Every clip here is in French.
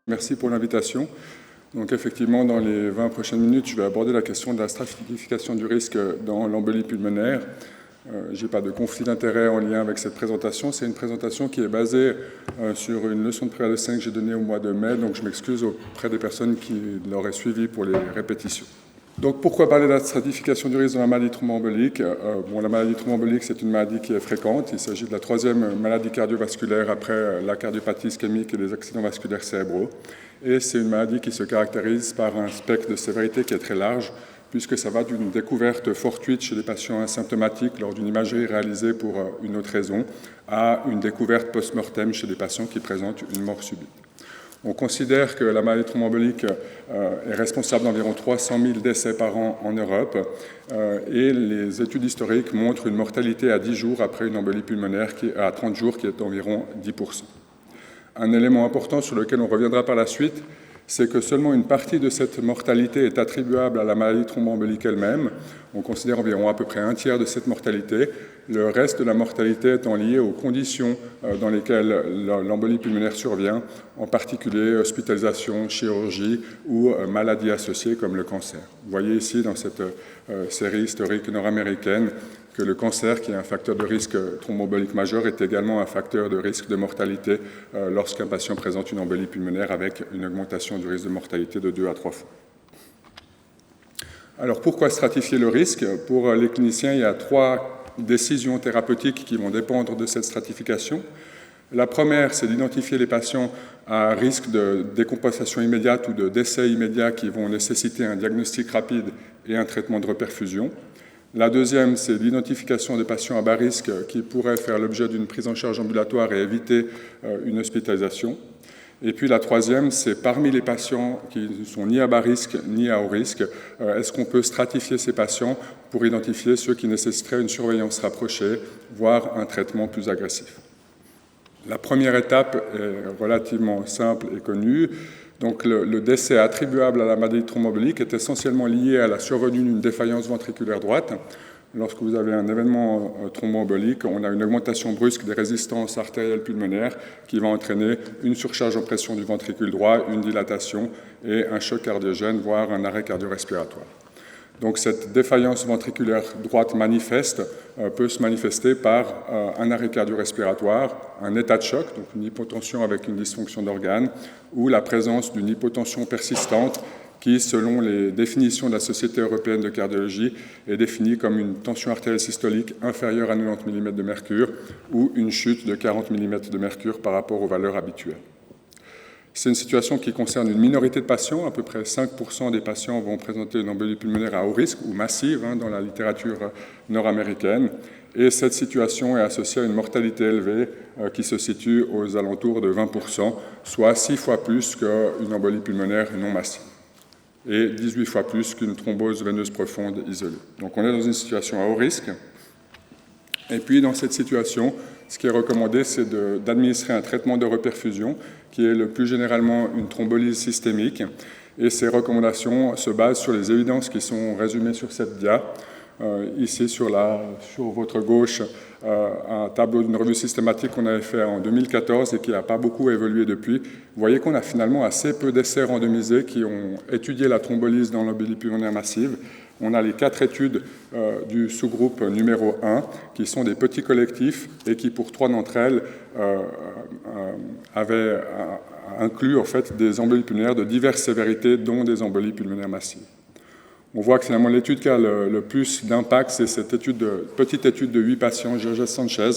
Merci pour l'invitation. Donc effectivement, dans les 20 prochaines minutes, je vais aborder la question de la stratification du risque dans l'embolie pulmonaire. Je n'ai pas de conflit d'intérêt en lien avec cette présentation. C'est une présentation qui est basée sur une leçon de pré-AD5 que j'ai donnée au mois de mai, donc je m'excuse auprès des personnes qui l'auraient suivi pour les répétitions. Donc pourquoi parler de la stratification du risque dans la maladie thromboembolique ? La maladie thromboembolique, c'est une maladie qui est fréquente. Il s'agit de la troisième maladie cardiovasculaire après la cardiopathie ischémique et les accidents vasculaires cérébraux. Et c'est une maladie qui se caractérise par un spectre de sévérité qui est très large, puisque ça va d'une découverte fortuite chez des patients asymptomatiques lors d'une imagerie réalisée pour une autre raison, à une découverte post-mortem chez des patients qui présentent une mort subite. On considère que la maladie thromboembolique est responsable d'environ 300 000 décès par an en Europe et les études historiques montrent une mortalité à 10 jours après une embolie pulmonaire, à 30 jours, qui est d'environ 10%. Un élément important sur lequel on reviendra par la suite, c'est que seulement une partie de cette mortalité est attribuable à la maladie thromboembolique elle-même. On considère environ à peu près un tiers de cette mortalité. Le reste de la mortalité étant lié aux conditions dans lesquelles l'embolie pulmonaire survient, en particulier hospitalisation, chirurgie ou maladies associées comme le cancer. Vous voyez ici dans cette série historique nord-américaine que le cancer, qui est un facteur de risque thromboembolique majeur, est également un facteur de risque de mortalité lorsqu'un patient présente une embolie pulmonaire avec une augmentation du risque de mortalité de 2 à 3 fois. Alors pourquoi stratifier le risque ? Pour les cliniciens, il y a 3 décisions thérapeutiques qui vont dépendre de cette stratification. La première, c'est d'identifier les patients à risque de décompensation immédiate ou de décès immédiat qui vont nécessiter un diagnostic rapide et un traitement de reperfusion. La deuxième, c'est l'identification des patients à bas risque qui pourraient faire l'objet d'une prise en charge ambulatoire et éviter une hospitalisation. Et puis la troisième, c'est parmi les patients qui ne sont ni à bas risque ni à haut risque, est-ce qu'on peut stratifier ces patients pour identifier ceux qui nécessiteraient une surveillance rapprochée, voire un traitement plus agressif. La première étape est relativement simple et connue. Donc le décès attribuable à la maladie thromboembolique est essentiellement lié à la survenue d'une défaillance ventriculaire droite. Lorsque vous avez un événement thromboembolique, on a une augmentation brusque des résistances artérielles pulmonaires qui va entraîner une surcharge en pression du ventricule droit, une dilatation et un choc cardiogène, voire un arrêt cardio-respiratoire. Donc cette défaillance ventriculaire droite manifeste peut se manifester par un arrêt cardio-respiratoire, un état de choc, donc une hypotension avec une dysfonction d'organes, ou la présence d'une hypotension persistante qui, selon les définitions de la Société européenne de cardiologie, est définie comme une tension artérielle systolique inférieure à 90 mm de mercure ou une chute de 40 mm de mercure par rapport aux valeurs habituelles. C'est une situation qui concerne une minorité de patients. À peu près 5% des patients vont présenter une embolie pulmonaire à haut risque ou massive dans la littérature nord-américaine. Et cette situation est associée à une mortalité élevée qui se situe aux alentours de 20%, soit 6 fois plus qu'une embolie pulmonaire non massive et 18 fois plus qu'une thrombose veineuse profonde isolée. Donc on est dans une situation à haut risque. Et puis dans cette situation, ce qui est recommandé, c'est d'administrer un traitement de reperfusion qui est le plus généralement une thrombolyse systémique. Et ces recommandations se basent sur les évidences qui sont résumées sur cette dia. Ici, sur votre gauche, un tableau d'une revue systématique qu'on avait fait en 2014 et qui n'a pas beaucoup évolué depuis. Vous voyez qu'on a finalement assez peu d'essais randomisés qui ont étudié la thrombolyse dans l'embolie pulmonaire massive. On a les 4 études du sous-groupe numéro 1, qui sont des petits collectifs et qui, pour 3 d'entre elles, avaient inclus en fait, des embolies pulmonaires de diverses sévérités, dont des embolies pulmonaires massives. On voit que finalement l'étude qui a le plus d'impact, c'est cette petite étude de 8 patients, Georges Sanchez,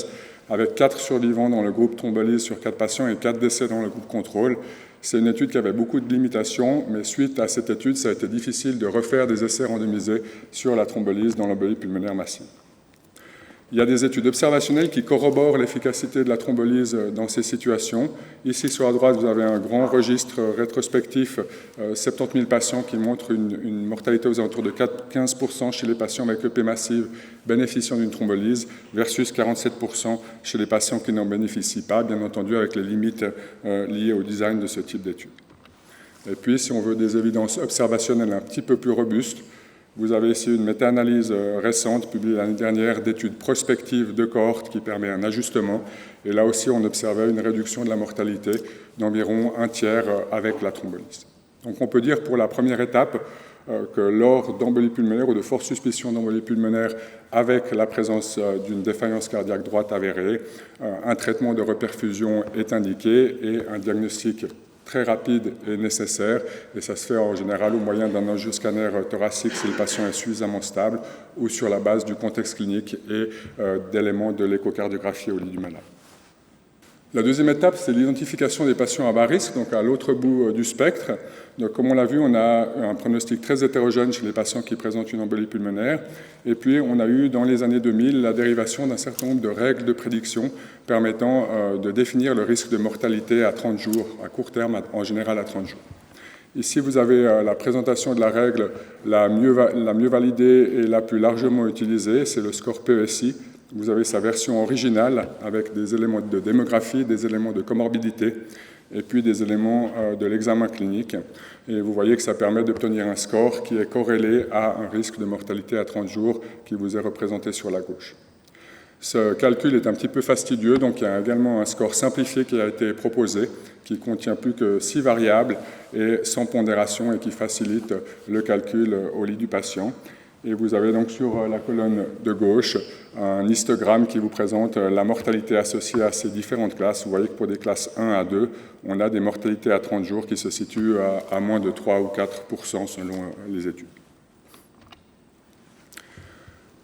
avec 4 survivants dans le groupe thrombolyse sur 4 patients et 4 décès dans le groupe contrôle. C'est une étude qui avait beaucoup de limitations, mais suite à cette étude, ça a été difficile de refaire des essais randomisés sur la thrombolyse dans l'embolie pulmonaire massive. Il y a des études observationnelles qui corroborent l'efficacité de la thrombolyse dans ces situations. Ici, sur la droite, vous avez un grand registre rétrospectif, 70 000 patients qui montrent une mortalité aux alentours de 15% chez les patients avec EP massive bénéficiant d'une thrombolyse versus 47% chez les patients qui n'en bénéficient pas, bien entendu avec les limites liées au design de ce type d'études. Et puis, si on veut des évidences observationnelles un petit peu plus robustes, Vous avez ici une méta-analyse récente, publiée l'année dernière, d'études prospectives de cohortes qui permet un ajustement. Et là aussi, on observait une réduction de la mortalité d'environ un tiers avec la thrombolyse. Donc on peut dire pour la première étape que lors d'embolie pulmonaire ou de forte suspicion d'embolie pulmonaire avec la présence d'une défaillance cardiaque droite avérée, un traitement de reperfusion est indiqué et un diagnostic très rapide est nécessaire, et ça se fait en général au moyen d'un angioscanner thoracique si le patient est suffisamment stable ou sur la base du contexte clinique et d'éléments de l'échocardiographie au lit du malade. La deuxième étape, c'est l'identification des patients à bas risque, donc à l'autre bout du spectre. Donc, comme on l'a vu, on a un pronostic très hétérogène chez les patients qui présentent une embolie pulmonaire. Et puis, on a eu dans les années 2000 la dérivation d'un certain nombre de règles de prédiction permettant de définir le risque de mortalité à 30 jours, à court terme, en général à 30 jours. Ici, vous avez la présentation de la règle la mieux validée et la plus largement utilisée, c'est le score PESI. Vous avez sa version originale avec des éléments de démographie, des éléments de comorbidité et puis des éléments de l'examen clinique. Et vous voyez que ça permet d'obtenir un score qui est corrélé à un risque de mortalité à 30 jours qui vous est représenté sur la gauche. Ce calcul est un petit peu fastidieux, donc il y a également un score simplifié qui a été proposé, qui contient plus que 6 variables et sans pondération et qui facilite le calcul au lit du patient. Et vous avez donc sur la colonne de gauche un histogramme qui vous présente la mortalité associée à ces différentes classes. Vous voyez que pour des classes 1 à 2, on a des mortalités à 30 jours qui se situent à moins de 3 ou 4% selon les études.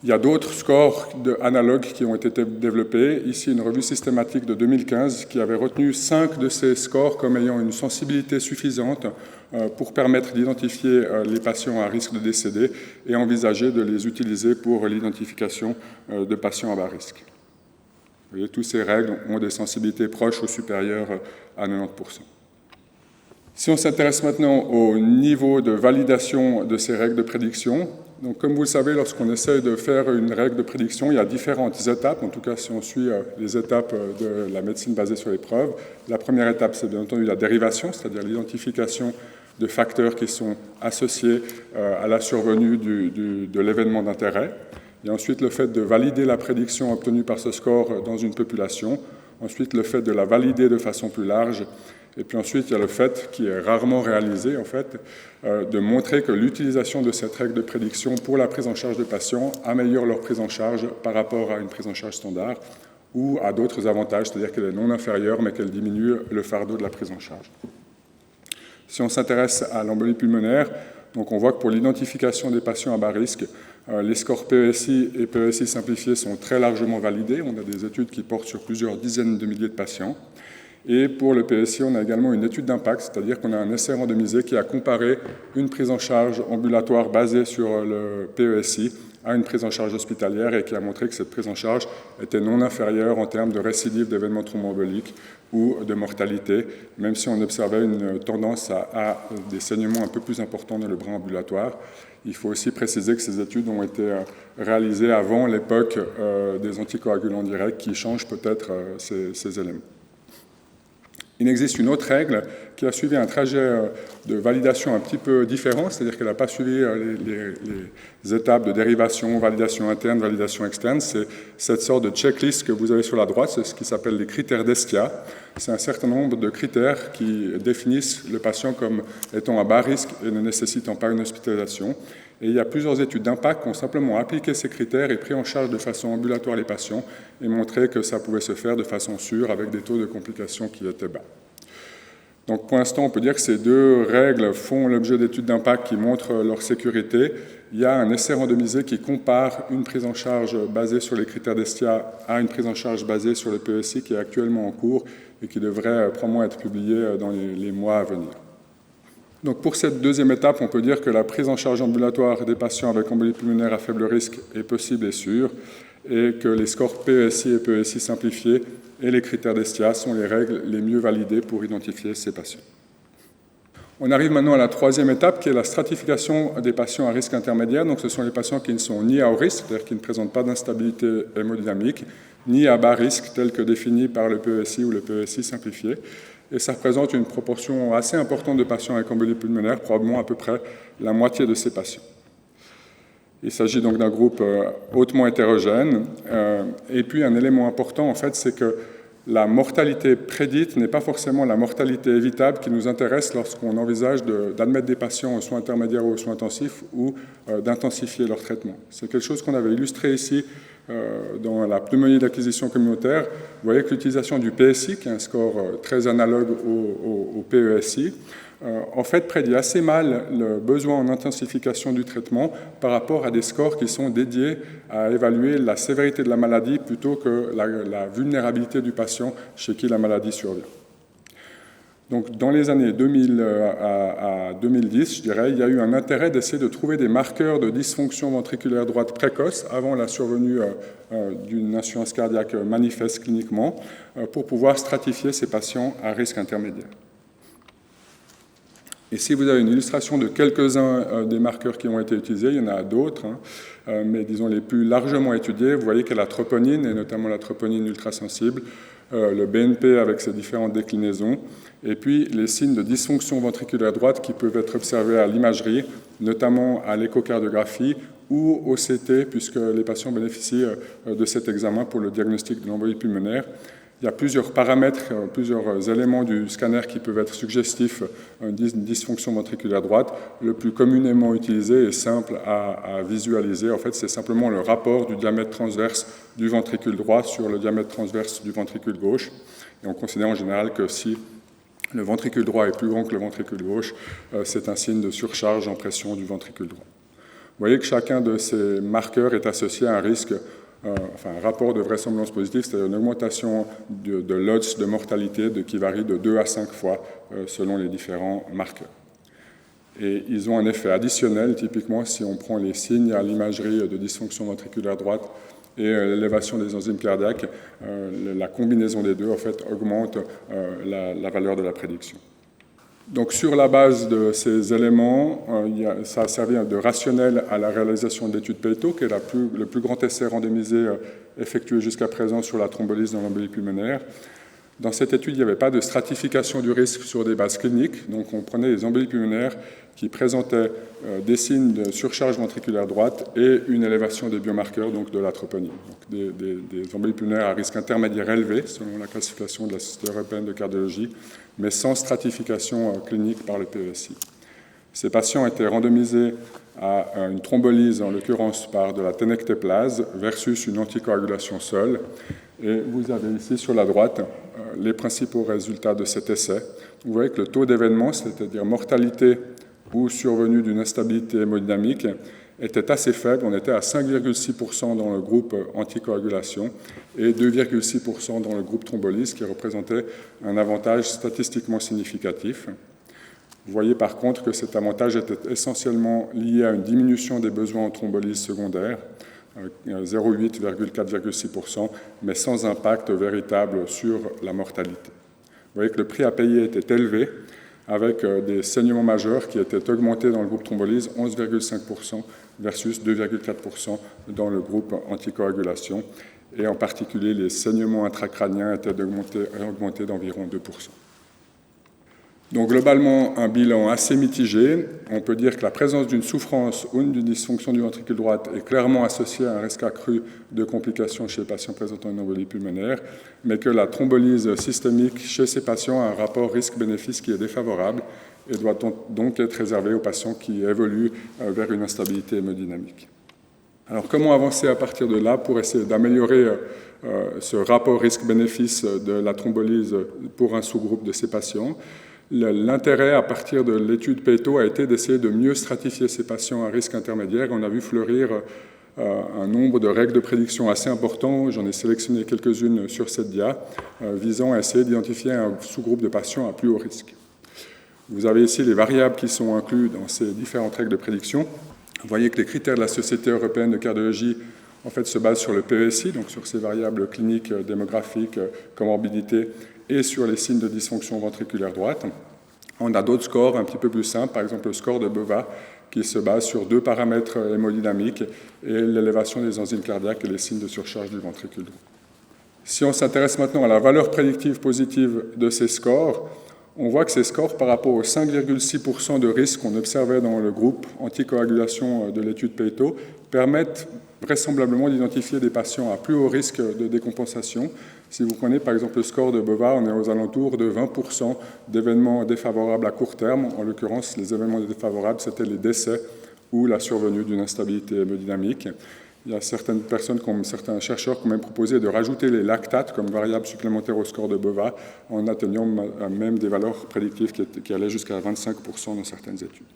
Il y a d'autres scores analogues qui ont été développés. Ici, une revue systématique de 2015 qui avait retenu 5 de ces scores comme ayant une sensibilité suffisante pour permettre d'identifier les patients à risque de décéder et envisager de les utiliser pour l'identification de patients à bas risque. Vous voyez, toutes ces règles ont des sensibilités proches ou supérieures à 90%. Si on s'intéresse maintenant au niveau de validation de ces règles de prédiction, donc comme vous le savez, lorsqu'on essaie de faire une règle de prédiction, il y a différentes étapes, en tout cas si on suit les étapes de la médecine basée sur les preuves. La première étape, c'est bien entendu la dérivation, c'est-à-dire l'identification de facteurs qui sont associés à la survenue de l'événement d'intérêt. Et ensuite, le fait de valider la prédiction obtenue par ce score dans une population. Ensuite, le fait de la valider de façon plus large. Et puis ensuite, il y a le fait, qui est rarement réalisé, en fait, de montrer que l'utilisation de cette règle de prédiction pour la prise en charge des patients améliore leur prise en charge par rapport à une prise en charge standard ou à d'autres avantages, c'est-à-dire qu'elle est non inférieure, mais qu'elle diminue le fardeau de la prise en charge. Si on s'intéresse à l'embolie pulmonaire, donc on voit que pour l'identification des patients à bas risque, les scores PESI et PESI simplifiés sont très largement validés. On a des études qui portent sur plusieurs dizaines de milliers de patients. Et pour le PSI, on a également une étude d'impact, c'est-à-dire qu'on a un essai randomisé qui a comparé une prise en charge ambulatoire basée sur le PESI à une prise en charge hospitalière et qui a montré que cette prise en charge était non inférieure en termes de récidive d'événements thromboemboliques ou de mortalité, même si on observait une tendance à des saignements un peu plus importants dans le bras ambulatoire. Il faut aussi préciser que ces études ont été réalisées avant l'époque des anticoagulants directs qui changent peut-être ces éléments. Il existe une autre règle qui a suivi un trajet de validation un petit peu différent, c'est-à-dire qu'elle n'a pas suivi les étapes de dérivation, validation interne, validation externe. C'est cette sorte de checklist que vous avez sur la droite, c'est ce qui s'appelle les critères d'Estia. C'est un certain nombre de critères qui définissent le patient comme étant à bas risque et ne nécessitant pas une hospitalisation. Et il y a plusieurs études d'impact qui ont simplement appliqué ces critères et pris en charge de façon ambulatoire les patients et montré que ça pouvait se faire de façon sûre avec des taux de complications qui étaient bas. Donc pour l'instant, on peut dire que ces deux règles font l'objet d'études d'impact qui montrent leur sécurité. Il y a un essai randomisé qui compare une prise en charge basée sur les critères d'Estia à une prise en charge basée sur le PESI qui est actuellement en cours et qui devrait probablement être publié dans les mois à venir. Donc pour cette deuxième étape, on peut dire que la prise en charge ambulatoire des patients avec embolie pulmonaire à faible risque est possible et sûre, et que les scores PESI et PESI simplifiés et les critères d'Estia sont les règles les mieux validées pour identifier ces patients. On arrive maintenant à la troisième étape, qui est la stratification des patients à risque intermédiaire. Donc ce sont les patients qui ne sont ni à haut risque, c'est-à-dire qui ne présentent pas d'instabilité hémodynamique, ni à bas risque, tel que défini par le PESI ou le PESI simplifié. Et ça représente une proportion assez importante de patients avec embolie pulmonaire, probablement à peu près la moitié de ces patients. Il s'agit donc d'un groupe hautement hétérogène. Et puis un élément important, en fait, c'est que la mortalité prédite n'est pas forcément la mortalité évitable qui nous intéresse lorsqu'on envisage d'admettre des patients aux soins intermédiaires ou aux soins intensifs ou d'intensifier leur traitement. C'est quelque chose qu'on avait illustré ici dans la pneumonie d'acquisition communautaire. Vous voyez que l'utilisation du PSI, qui est un score très analogue au PESI, en fait prédit assez mal le besoin en intensification du traitement par rapport à des scores qui sont dédiés à évaluer la sévérité de la maladie plutôt que la vulnérabilité du patient chez qui la maladie survient. Donc, dans les années 2000 à 2010, je dirais, il y a eu un intérêt d'essayer de trouver des marqueurs de dysfonction ventriculaire droite précoce avant la survenue d'une insuffisance cardiaque manifeste cliniquement pour pouvoir stratifier ces patients à risque intermédiaire. Et si vous avez une illustration de quelques-uns des marqueurs qui ont été utilisés, il y en a d'autres, mais disons les plus largement étudiés, vous voyez qu'il y a la troponine, et notamment la troponine ultrasensible, le BNP avec ses différentes déclinaisons, et puis les signes de dysfonction ventriculaire droite qui peuvent être observés à l'imagerie, notamment à l'échocardiographie ou au CT, puisque les patients bénéficient de cet examen pour le diagnostic de l'embolie pulmonaire. Il y a plusieurs paramètres, plusieurs éléments du scanner qui peuvent être suggestifs d'une dysfonction ventriculaire droite. Le plus communément utilisé et simple à visualiser, en fait, c'est simplement le rapport du diamètre transverse du ventricule droit sur le diamètre transverse du ventricule gauche. Et on considère en général que si le ventricule droit est plus grand que le ventricule gauche, c'est un signe de surcharge en pression du ventricule droit. Vous voyez que chacun de ces marqueurs est associé à un risque, un rapport de vraisemblance positive, c'est-à-dire une augmentation de l'odds de mortalité qui varie de 2 à 5 fois selon les différents marqueurs. Et ils ont un effet additionnel, typiquement si on prend les signes à l'imagerie de dysfonction ventriculaire droite et l'élévation des enzymes cardiaques, la combinaison des deux en fait, augmente la valeur de la prédiction. Donc sur la base de ces éléments, ça a servi de rationnel à la réalisation de l'étude PETO, qui est le plus grand essai randomisé effectué jusqu'à présent sur la thrombolyse dans l'embolie pulmonaire. Dans cette étude, il n'y avait pas de stratification du risque sur des bases cliniques, donc on prenait les embolies pulmonaires qui présentaient des signes de surcharge ventriculaire droite et une élévation des biomarqueurs, donc de la troponine. Donc des embolies pulmonaires à risque intermédiaire élevé, selon la classification de la Société européenne de cardiologie, mais sans stratification clinique par le PESI. Ces patients étaient randomisés à une thrombolyse, en l'occurrence par de la tenectéplase, versus une anticoagulation seule. Et vous avez ici sur la droite les principaux résultats de cet essai. Vous voyez que le taux d'événement, c'est-à-dire mortalité ou survenue d'une instabilité hémodynamique, était assez faible. On était à 5,6% dans le groupe anticoagulation et 2,6% dans le groupe thrombolyse, qui représentait un avantage statistiquement significatif. Vous voyez par contre que cet avantage était essentiellement lié à une diminution des besoins en thrombolyse secondaire, 0,8, 4,6%, mais sans impact véritable sur la mortalité. Vous voyez que le prix à payer était élevé, avec des saignements majeurs qui étaient augmentés dans le groupe thrombolyse, 11,5% versus 2,4% dans le groupe anticoagulation, et en particulier les saignements intracrâniens étaient augmentés d'environ 2%. Donc globalement, un bilan assez mitigé. On peut dire que la présence d'une souffrance ou d'une dysfonction du ventricule droit est clairement associée à un risque accru de complications chez les patients présentant une embolie pulmonaire, mais que la thrombolyse systémique chez ces patients a un rapport risque-bénéfice qui est défavorable et doit donc être réservé aux patients qui évoluent vers une instabilité hémodynamique. Alors comment avancer à partir de là pour essayer d'améliorer ce rapport risque-bénéfice de la thrombolyse pour un sous-groupe de ces patients? L'intérêt à partir de l'étude PETO a été d'essayer de mieux stratifier ces patients à risque intermédiaire. On a vu fleurir un nombre de règles de prédiction assez important. J'en ai sélectionné quelques-unes sur cette dia, visant à essayer d'identifier un sous-groupe de patients à plus haut risque. Vous avez ici les variables qui sont incluses dans ces différentes règles de prédiction. Vous voyez que les critères de la Société européenne de cardiologie en fait, se basent sur le PESI, donc sur ces variables cliniques, démographiques, comorbidité, et sur les signes de dysfonction ventriculaire droite. On a d'autres scores un petit peu plus simples, par exemple le score de Bova, qui se base sur 2 paramètres hémodynamiques et l'élévation des enzymes cardiaques et les signes de surcharge du ventricule droit. Si on s'intéresse maintenant à la valeur prédictive positive de ces scores, on voit que ces scores, par rapport aux 5,6% de risque qu'on observait dans le groupe anticoagulation de l'étude Peito, permettent vraisemblablement d'identifier des patients à plus haut risque de décompensation. Si vous prenez par exemple le score de Bova, on est aux alentours de 20% d'événements défavorables à court terme. En l'occurrence, les événements défavorables, c'était les décès ou la survenue d'une instabilité hémodynamique. Il y a certaines personnes, comme certains chercheurs, qui ont même proposé de rajouter les lactates comme variable supplémentaire au score de Bova en atteignant même des valeurs prédictives qui allaient jusqu'à 25% dans certaines études.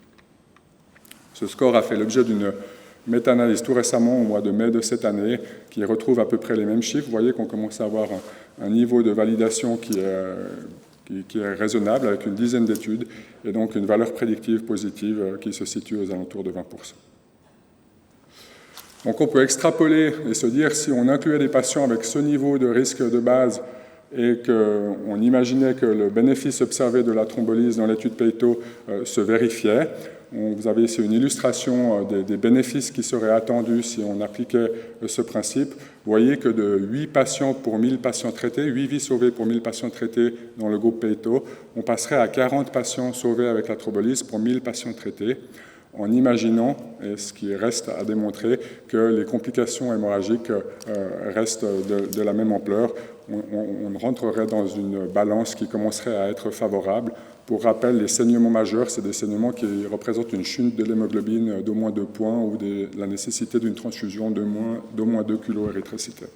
Ce score a fait l'objet d'une méta-analyse tout récemment, au mois de mai de cette année, qui retrouve à peu près les mêmes chiffres. Vous voyez qu'on commence à avoir un niveau de validation qui est raisonnable, avec une dizaine d'études, et donc une valeur prédictive positive qui se situe aux alentours de 20%. Donc on peut extrapoler et se dire, si on incluait des patients avec ce niveau de risque de base et qu'on imaginait que le bénéfice observé de la thrombolyse dans l'étude Peito se vérifiait, vous avez ici une illustration des bénéfices qui seraient attendus si on appliquait ce principe. Vous voyez que de 8 patients pour 1000 patients traités, 8 vies sauvées pour 1000 patients traités dans le groupe Peito, on passerait à 40 patients sauvés avec la thrombolyse pour 1000 patients traités, en imaginant, et ce qui reste à démontrer, que les complications hémorragiques restent de la même ampleur. On rentrerait dans une balance qui commencerait à être favorable. Pour rappel, les saignements majeurs, c'est des saignements qui représentent une chute de l'hémoglobine d'au moins 2 points ou la nécessité d'une transfusion d'au moins 2 kg érythrocytaires.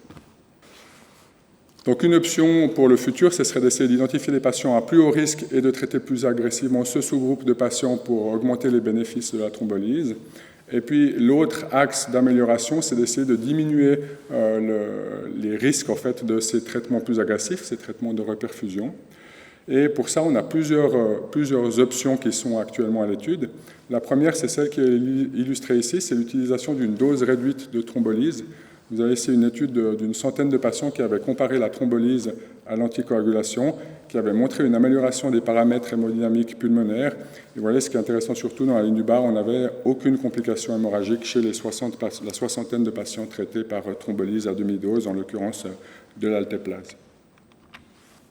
Donc une option pour le futur, ce serait d'essayer d'identifier les patients à plus haut risque et de traiter plus agressivement ce sous-groupe de patients pour augmenter les bénéfices de la thrombolyse. Et puis l'autre axe d'amélioration, c'est d'essayer de diminuer les risques en fait, de ces traitements plus agressifs, ces traitements de reperfusion. Et pour ça, on a plusieurs options qui sont actuellement à l'étude. La première, c'est celle qui est illustrée ici, c'est l'utilisation d'une dose réduite de thrombolyse. Vous avez ici une étude d'une centaine de patients qui avaient comparé la thrombolyse à l'anticoagulation, qui avait montré une amélioration des paramètres hémodynamiques pulmonaires. Et vous voyez, ce qui est intéressant surtout dans la ligne du bas, on n'avait aucune complication hémorragique chez la soixantaine de patients traités par thrombolyse à demi-dose, en l'occurrence de l'altéplase.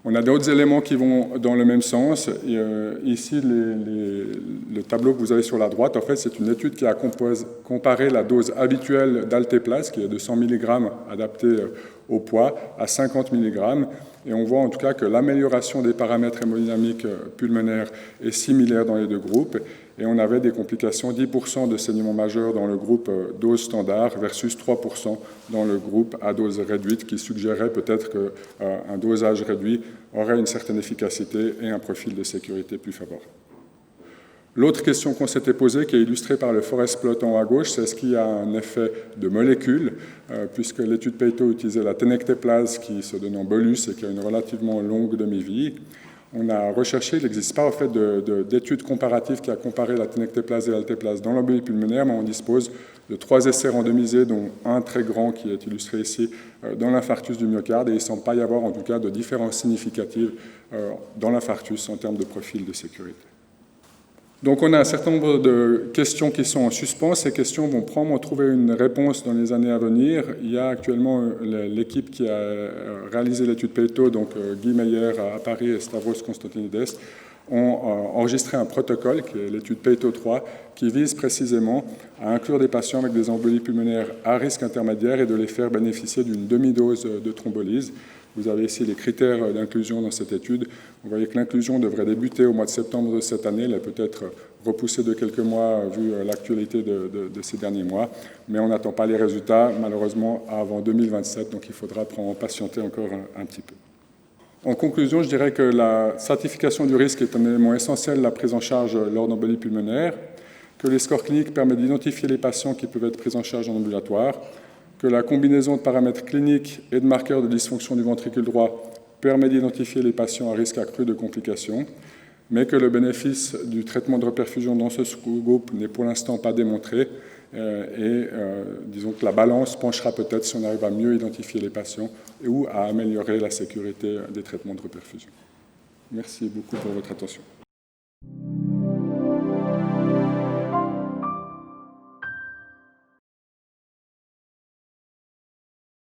On a d'autres éléments qui vont dans le même sens. Et, ici, le tableau que vous avez sur la droite, en fait, c'est une étude qui a comparé la dose habituelle d'altéplase, qui est de 100 mg adaptée au poids, à 50 mg. Et on voit en tout cas que l'amélioration des paramètres hémodynamiques pulmonaires est similaire dans les deux groupes. Et on avait des complications, 10% de saignement majeur dans le groupe dose standard versus 3% dans le groupe à dose réduite, qui suggérait peut-être qu'un dosage réduit aurait une certaine efficacité et un profil de sécurité plus favorable. L'autre question qu'on s'était posée, qui est illustrée par le forest plot en haut à gauche, c'est est-ce qu'il y a un effet de molécule, puisque l'étude Peito utilisait la tenectéplase qui se donne en bolus et qui a une relativement longue demi-vie. On a recherché, il n'existe pas en fait d'études comparatives qui a comparé la tenectéplase et l'altéplase dans l'embolie pulmonaire, mais on dispose de 3 essais randomisés, dont un très grand qui est illustré ici dans l'infarctus du myocarde, et il ne semble pas y avoir en tout cas de différence significative dans l'infarctus en termes de profil de sécurité. Donc on a un certain nombre de questions qui sont en suspens. Ces questions vont probablement trouver une réponse dans les années à venir. Il y a actuellement l'équipe qui a réalisé l'étude Peito, donc Guy Meyer à Paris et Stavros Konstantinides, ont enregistré un protocole, qui est l'étude Peito 3, qui vise précisément à inclure des patients avec des embolies pulmonaires à risque intermédiaire et de les faire bénéficier d'une demi-dose de thrombolyse. Vous avez ici les critères d'inclusion dans cette étude. Vous voyez que l'inclusion devrait débuter au mois de septembre de cette année. Elle est peut-être repoussée de quelques mois vu l'actualité de ces derniers mois. Mais on n'attend pas les résultats, malheureusement, avant 2027. Donc il faudra patienter encore un petit peu. En conclusion, je dirais que la stratification du risque est un élément essentiel de la prise en charge lors d'embolie pulmonaire, que les scores cliniques permettent d'identifier les patients qui peuvent être pris en charge en ambulatoire, que la combinaison de paramètres cliniques et de marqueurs de dysfonction du ventricule droit permet d'identifier les patients à risque accru de complications, mais que le bénéfice du traitement de reperfusion dans ce sous-groupe n'est pour l'instant pas démontré, disons que la balance penchera peut-être si on arrive à mieux identifier les patients ou à améliorer la sécurité des traitements de reperfusion. Merci beaucoup pour votre attention.